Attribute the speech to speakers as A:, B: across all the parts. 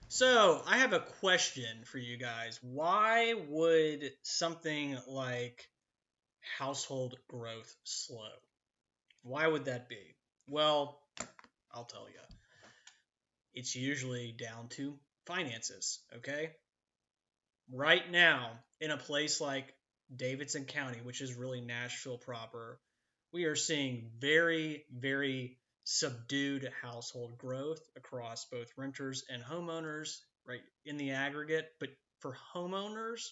A: So, I have a question for you guys. Why would something like household growth slow? Why would that be? Well, I'll tell you. It's usually down to finances, okay? Right now, in a place like Davidson County, which is really Nashville proper, we are seeing very, very subdued household growth across both renters and homeowners, right, in the aggregate. But for homeowners,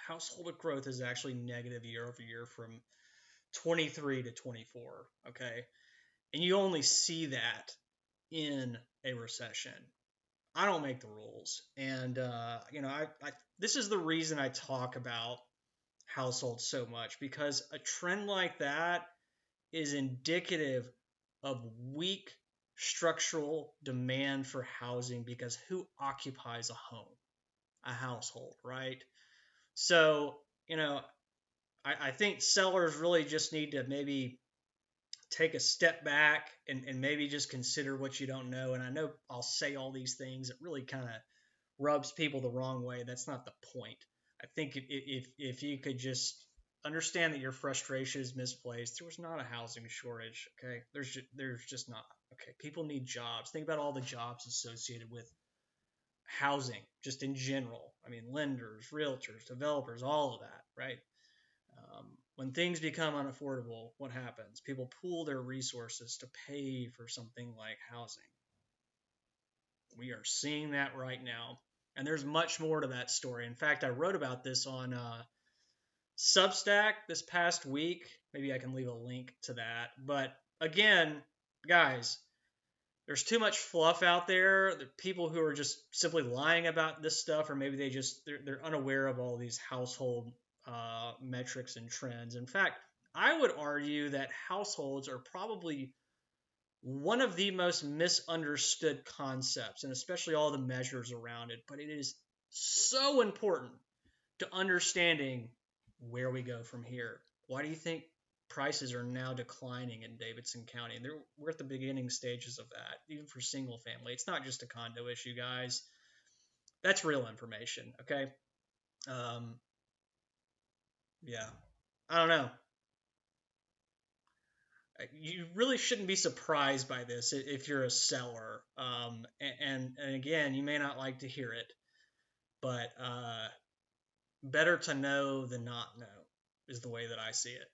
A: household growth is actually negative year over year from 23 to 24. Okay. And you only see that in a recession. I don't make the rules. And, this is the reason I talk about households so much because a trend like that is indicative of weak structural demand for housing because who occupies a home? A household, right? So, you know, I think sellers really just need to maybe take a step back and maybe just consider what you don't know. And I know I'll say all these things. It really kind of rubs people the wrong way. That's not the point. I think if you could just understand that your frustration is misplaced, there was not a housing shortage. Okay, there's just not. Okay, people need jobs. Think about all the jobs associated with housing, just in general. I mean, lenders, realtors, developers, all of that, right? When things become unaffordable, what happens? People pool their resources to pay for something like housing. We are seeing that right now. And there's much more to that story. In fact, I wrote about this on Substack this past week. Maybe I can leave a link to that. But again, guys, there's too much fluff out there. There are people who are just simply lying about this stuff, or maybe they're unaware of all these household metrics and trends. In fact, I would argue that households are probably one of the most misunderstood concepts, and especially all the measures around it. But it is so important to understanding where we go from here. Why do you think prices are now declining in Davidson County? And we're at the beginning stages of that, even for single family. It's not just a condo issue, guys. That's real information, okay? Um, yeah. I don't know. You really shouldn't be surprised by this if you're a seller. And again, you may not like to hear it, but better to know than not know is the way that I see it.